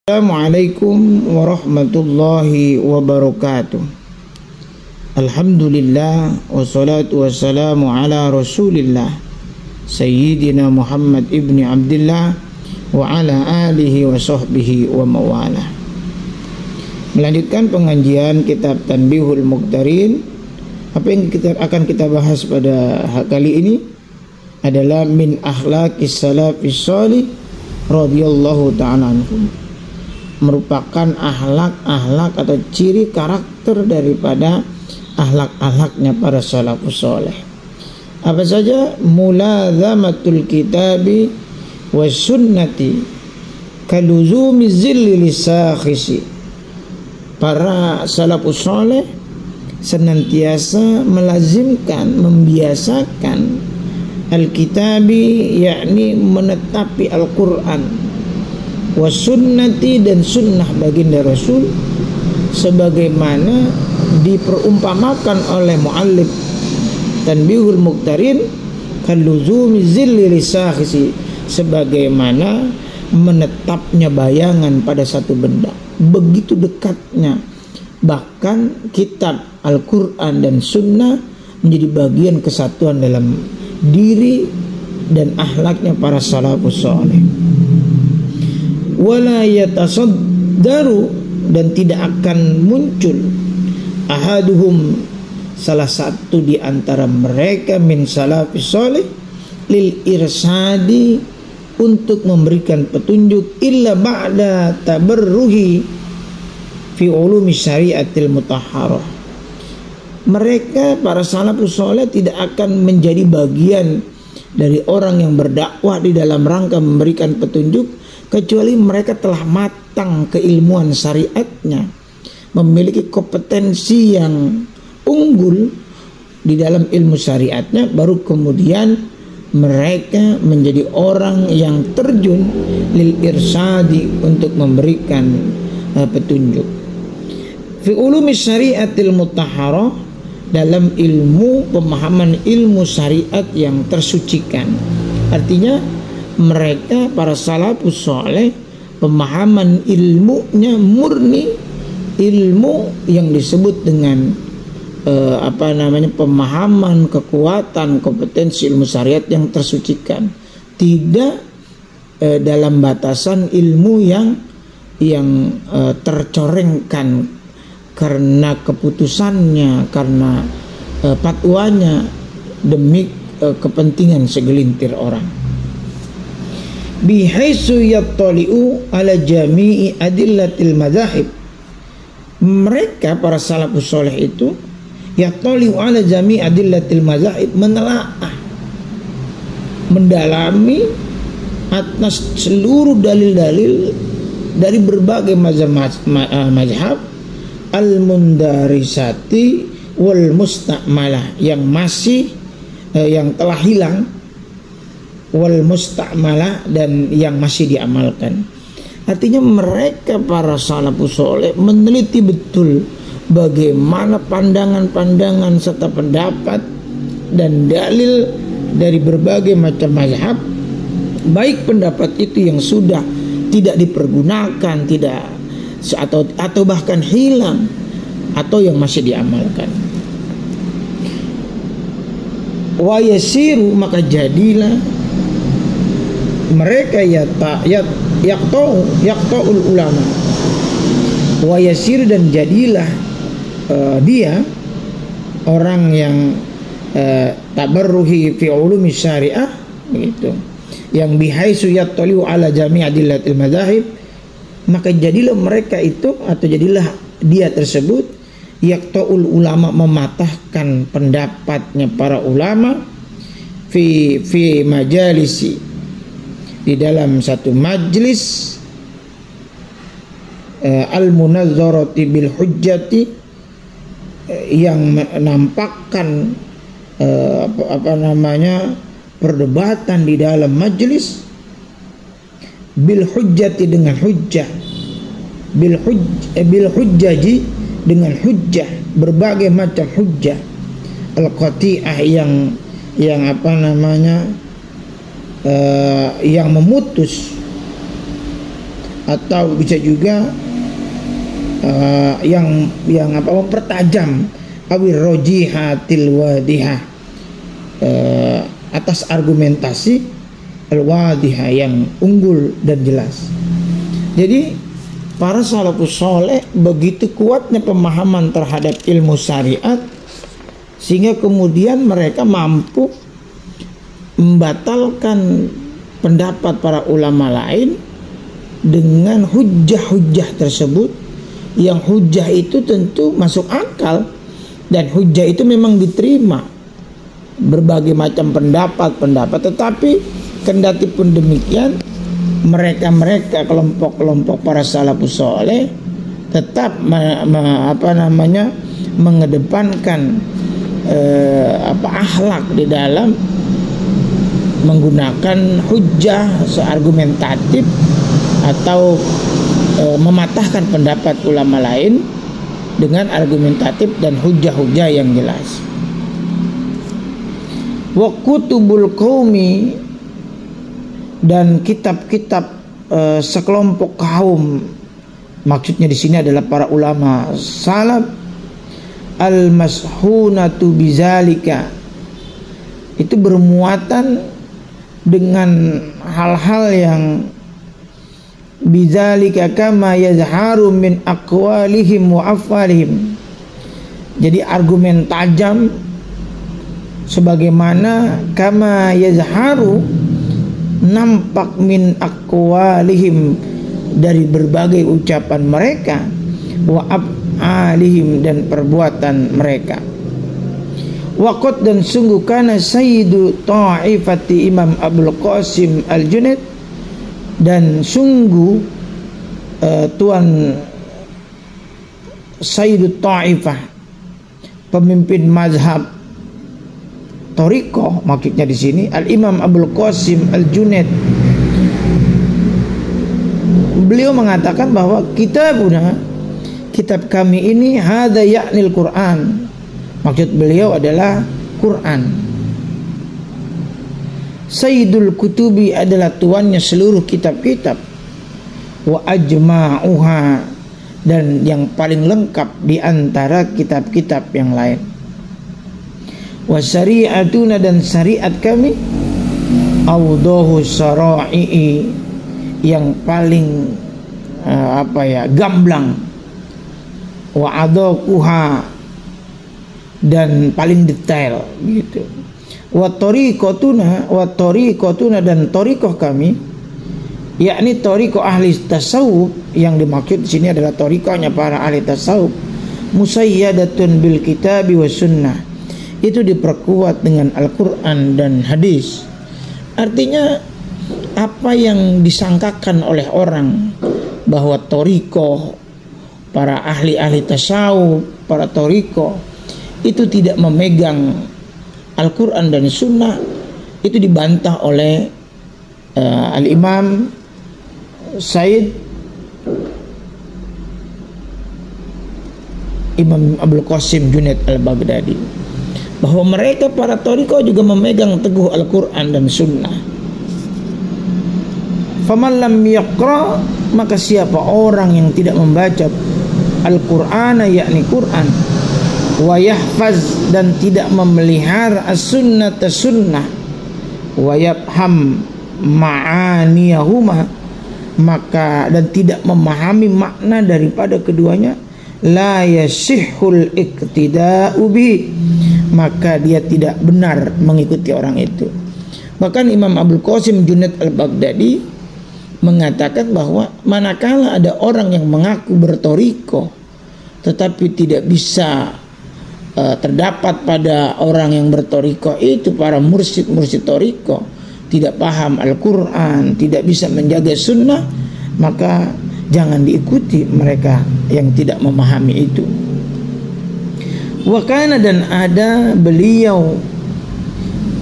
Assalamualaikum warahmatullahi wabarakatuh. Alhamdulillah wassalatu wassalamu ala rasulillah Sayyidina Muhammad ibni Abdillah wa ala alihi wa sahbihi wa mawala. Melanjutkan pengajian kitab Tanbihul Muqtarin. Apa yang akan kita bahas pada kali ini adalah min akhlaqis salafis shalih radhiyallahu ta'ala anhum, merupakan akhlak atau ciri karakter daripada akhlak-akhlaknya para salafus saleh. Apa saja? Mulazamatul kitabi was sunnati kaluzumi zilli lisakhisi. Para salafus saleh senantiasa melazimkan, membiasakan al-kitabi, yakni menetapi Al-Quran, wasunnati dan sunnah baginda Rasul, sebagaimana diperumpamakan oleh muallif Tanbihul Muqtarin kaluzumi zilli lisakhisi, sebagaimana menetapnya bayangan pada satu benda, begitu dekatnya. Bahkan kitab Al-Quran dan sunnah menjadi bagian kesatuan dalam diri dan akhlaknya para salafus saleh. Wala yatasaddaru, dan tidak akan muncul ahaduhum, salah satu di antara mereka, min salafis salih, lil irsadi, untuk memberikan petunjuk, illa ba'da tabarruhi fi ulumi syariatil mutahharah. Mereka para salafus salih tidak akan menjadi bagian dari orang yang berdakwah di dalam rangka memberikan petunjuk, kecuali mereka telah matang keilmuan syariatnya, memiliki kompetensi yang unggul di dalam ilmu syariatnya, baru kemudian mereka menjadi orang yang terjun lil irsadi, untuk memberikan petunjuk. Fi ulumi syariatil mutahharah, dalam ilmu pemahaman ilmu syariat yang tersucikan. Artinya mereka para salafus saleh pemahaman ilmunya murni, ilmu yang disebut dengan pemahaman, kekuatan, kompetensi ilmu syariat yang tersucikan, tidak dalam batasan ilmu yang tercorengkan karena keputusannya, karena fatwanya demi kepentingan segelintir orang. Bihaisu yattali'u ala jami'i adillatil madzahib. Mereka para salafus saleh itu yattali'u ala jami'i adillatil madzahib, menelaah, mendalami atas seluruh dalil-dalil dari berbagai mazhab al-mundarisati wal musta'malah, yang masih yang telah hilang, wal musta'malah, dan yang masih diamalkan. Artinya mereka para salafus saleh meneliti betul bagaimana pandangan-pandangan serta pendapat dan dalil dari berbagai macam mazhab, baik pendapat itu yang sudah tidak dipergunakan, atau bahkan hilang, atau yang masih diamalkan. Wa yasiru, maka jadilah mereka yaqta'ul ulama. Wa yasir, dan jadilah dia orang yang tabarruhi fi ulumi syariah, begitu, yang bihaisu yattali'u ala jami' adillatil madzahib, maka jadilah mereka itu, atau jadilah dia tersebut, yaqta'ul ulama, mematahkan pendapatnya para ulama, fi majalisi, di dalam satu majlis, al-munazzarati bil hujjati, yang menampakkan perdebatan di dalam majlis, bil hujjati, dengan hujjah, bil hujjaji, dengan hujjah, berbagai macam hujjah, al-qati'ah, yang memutus atau bisa juga yang mempertajam awir rojihatil wadihah, atas argumentasi al-wadihah yang unggul dan jelas. Jadi para salafus soleh begitu kuatnya pemahaman terhadap ilmu syariat sehingga kemudian mereka mampu membatalkan pendapat para ulama lain dengan hujjah-hujjah tersebut, yang hujjah itu tentu masuk akal dan hujjah itu memang diterima berbagai macam pendapat, tetapi kendati pun demikian mereka kelompok-kelompok para salafus soleh tetap mengedepankan akhlak di dalam menggunakan hujjah seargumentatif atau mematahkan pendapat ulama lain dengan argumentatif dan hujjah-hujjah yang jelas. Wa kutubul qaumi, dan kitab-kitab sekelompok kaum, maksudnya di sini adalah para ulama salaf, al-mashhunatu bizalika, itu bermuatan dengan hal-hal yang bizalika kama yazharu min aqwalihim wa afalihim. Jadi argumen tajam sebagaimana kama yazharu, nampak min aqwalihim, dari berbagai ucapan mereka, wa afalihim, dan perbuatan mereka. Waqad, dan sungguh, kana sayyidu ta'ifati Imam Abul Qasim Al-Junaid, dan sungguh tuan sayyidu ta'ifah, pemimpin mazhab Thariqah, maksudnya di sini Al-Imam Abul Qasim Al-Junaid, beliau mengatakan bahwa kitab kami ini hadza ya'nil Quran, maksud beliau adalah Quran. Sayyidul kutubi, adalah tuannya seluruh kitab-kitab, wa ajma'uha, dan yang paling lengkap di antara kitab-kitab yang lain. Wa syari'atuna, dan syariat kami awdahu syara'i, yang paling gamblang, wa adaquha, dan paling detail gitu. Wa tariqatuna, dan tariqah kami, yakni tariqah ahli tasawuf, yang dimaksud di sini adalah tariqahnya para ahli tasawuf, musayyadatun bil kitabi was sunnah, itu diperkuat dengan Al-Quran dan hadis. Artinya apa yang disangkakan oleh orang bahwa tariqah para ahli tasawuf, para tariqah itu tidak memegang Al-Quran dan Sunnah, itu dibantah oleh Al-Imam Said Imam Abul Qasim Junaid Al-Baghdadi, bahwa mereka para tariqah juga memegang teguh Al-Quran dan Sunnah. Faman lam yaqra, maka siapa orang yang tidak membaca Al-Quran, yakni Quran, wa yahfaz, dan tidak memelihara as-sunnata sunnah, wa yafham ma'aniyahuma, maka dan tidak memahami makna daripada keduanya, la yasihhul iqtida'u bi, maka dia tidak benar mengikuti orang itu. Bahkan Imam Abul Qasim Junaid Al-Baghdadi mengatakan bahwa manakala ada orang yang mengaku berthariqah tetapi tidak bisa terdapat pada orang yang berthariqah itu para mursyid thariqah tidak paham Al-Quran, tidak bisa menjaga sunnah, maka jangan diikuti mereka yang tidak memahami itu. Wakana, dan ada beliau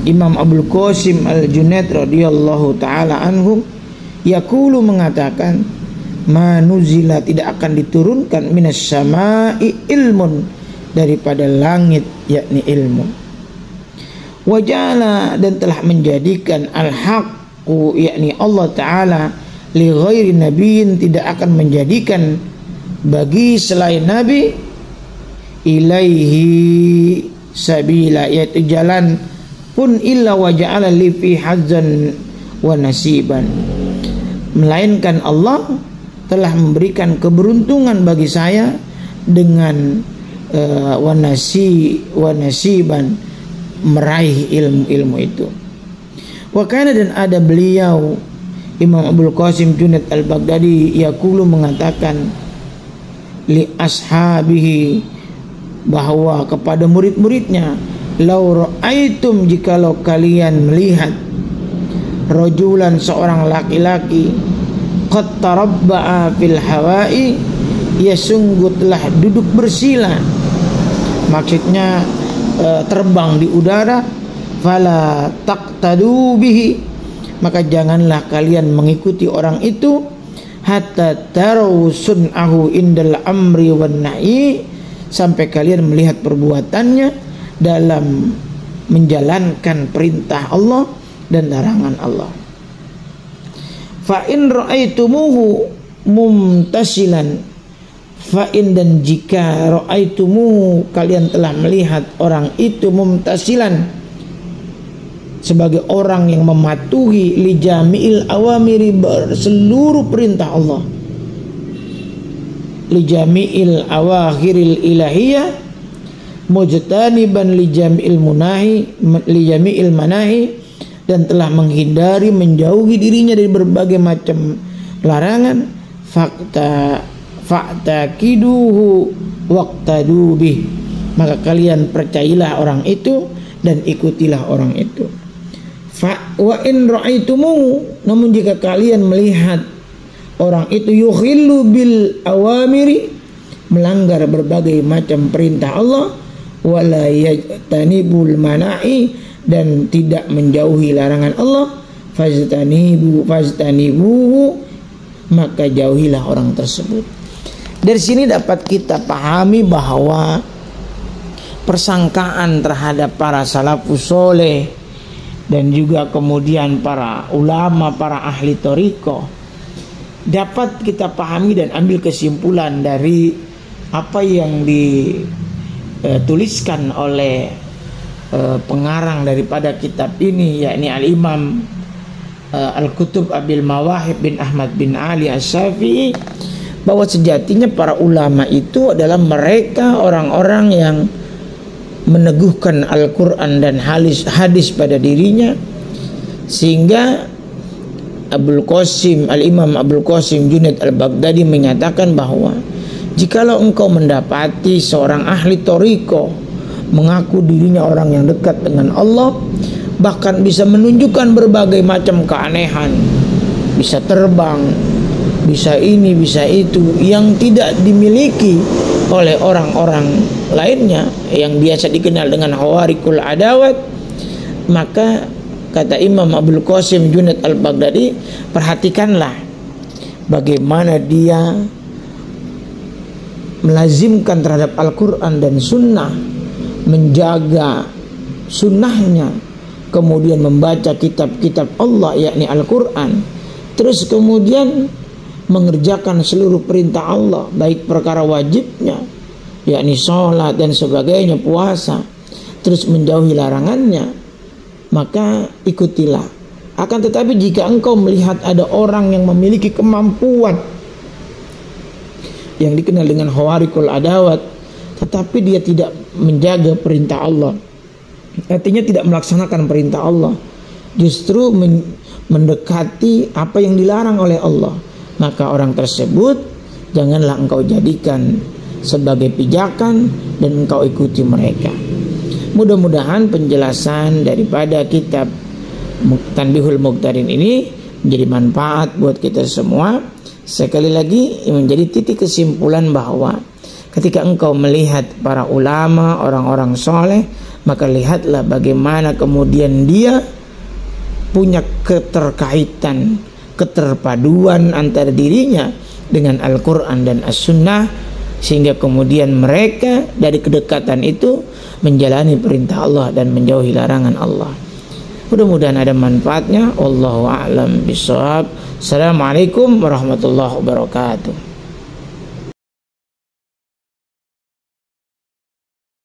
Imam Abul Qasim Al-Junaid radhiyallahu taala anhu yaqulu, mengatakan, manuzila, tidak akan diturunkan minas sama'i ilmun, daripada langit, yakni ilmu. Wajala, dan telah menjadikan al-haqqu, yakni Allah Ta'ala, li ghairi nabiyyin, tidak akan menjadikan bagi selain nabi ilaihi sabila, yaitu jalan pun illa wa ja'ala li fi hazzan wa nasiban, melainkan Allah telah memberikan keberuntungan bagi saya dengan wa nasiban, meraih ilmu-ilmu itu. Wa kana, dan ada beliau Imam Abul Qasim Junaid al-Baghdadi yaqulu, mengatakan li ashabihi, bahwa kepada murid-muridnya, lau ra'aitum, jikalau kalian melihat, rajulan, seorang laki-laki, qad tarabba'a fil hawa'i, ia sungguh telah duduk bersila, maksudnya terbang di udara, fala taqtadu bihi, maka janganlah kalian mengikuti orang itu, hatta taru sun'ahu indal amri wan nahi, sampai kalian melihat perbuatannya dalam menjalankan perintah Allah dan larangan Allah. Fa in ra'aitumuhu mumtasilan, fa in, dan jika ra'aitumuhu, kalian telah melihat orang itu, mumtasilan, sebagai orang yang mematuhi li jami'il awamiri, seluruh perintah Allah, li jami'il awakhiril ilahiyah, mujtaniban li jami'il munahi, li jami'il manahi, dan telah menghindari, menjauhi dirinya dari berbagai macam larangan, fa'taqiduhu waqtadu bih, maka kalian percailah orang itu dan ikutilah orang itu. Wa in ra'aitumu, namun jika kalian melihat orang itu yukhillu bil awamiri, melanggar berbagai macam perintah Allah, wala yajtanibul mana'i, dan tidak menjauhi larangan Allah, fajtanibuhu, maka jauhilah orang tersebut. Dari sini dapat kita pahami bahwa persangkaan terhadap para salafus soleh dan juga kemudian para ulama, para ahli thariqah, dapat kita pahami dan ambil kesimpulan dari apa yang dituliskan oleh pengarang daripada kitab ini, yakni Al-Imam Al-Kutub Abil Mawahib bin Ahmad bin Ali As-Syafi'i, bahwa sejatinya para ulama itu adalah mereka orang-orang yang meneguhkan Al-Quran dan hadis pada dirinya, sehingga Al-Imam Abul Qasim Junaid al-Baghdadi menyatakan bahwa jikalau engkau mendapati seorang ahli thariqah mengaku dirinya orang yang dekat dengan Allah, bahkan bisa menunjukkan berbagai macam keanehan, bisa terbang, bisa ini, bisa itu, yang tidak dimiliki oleh orang-orang lainnya yang biasa dikenal dengan hawarikul adawat, maka kata Imam Abul Qasim Junaid al-Baghdadi, perhatikanlah bagaimana dia melazimkan terhadap Al-Quran dan Sunnah, menjaga sunnahnya, kemudian membaca kitab-kitab Allah yakni Al-Quran, terus kemudian mengerjakan seluruh perintah Allah, baik perkara wajibnya yakni sholat dan sebagainya, puasa, terus menjauhi larangannya, maka ikutilah. Akan tetapi jika engkau melihat ada orang yang memiliki kemampuan yang dikenal dengan hawarikul adawat, tetapi dia tidak menjaga perintah Allah, artinya tidak melaksanakan perintah Allah, justru mendekati apa yang dilarang oleh Allah, maka orang tersebut janganlah engkau jadikan sebagai pijakan dan engkau ikuti mereka. Mudah-mudahan penjelasan daripada kitab Tanbihul Muqtarin ini menjadi manfaat buat kita semua. Sekali lagi menjadi titik kesimpulan bahwa ketika engkau melihat para ulama, orang-orang soleh, maka lihatlah bagaimana kemudian dia punya keterkaitan, keterpaduan antara dirinya dengan Al-Quran dan As-Sunnah, sehingga kemudian mereka dari kedekatan itu menjalani perintah Allah dan menjauhi larangan Allah. Mudah-mudahan ada manfaatnya. Wallahu a'lam bishawab. Assalamualaikum warahmatullahi wabarakatuh.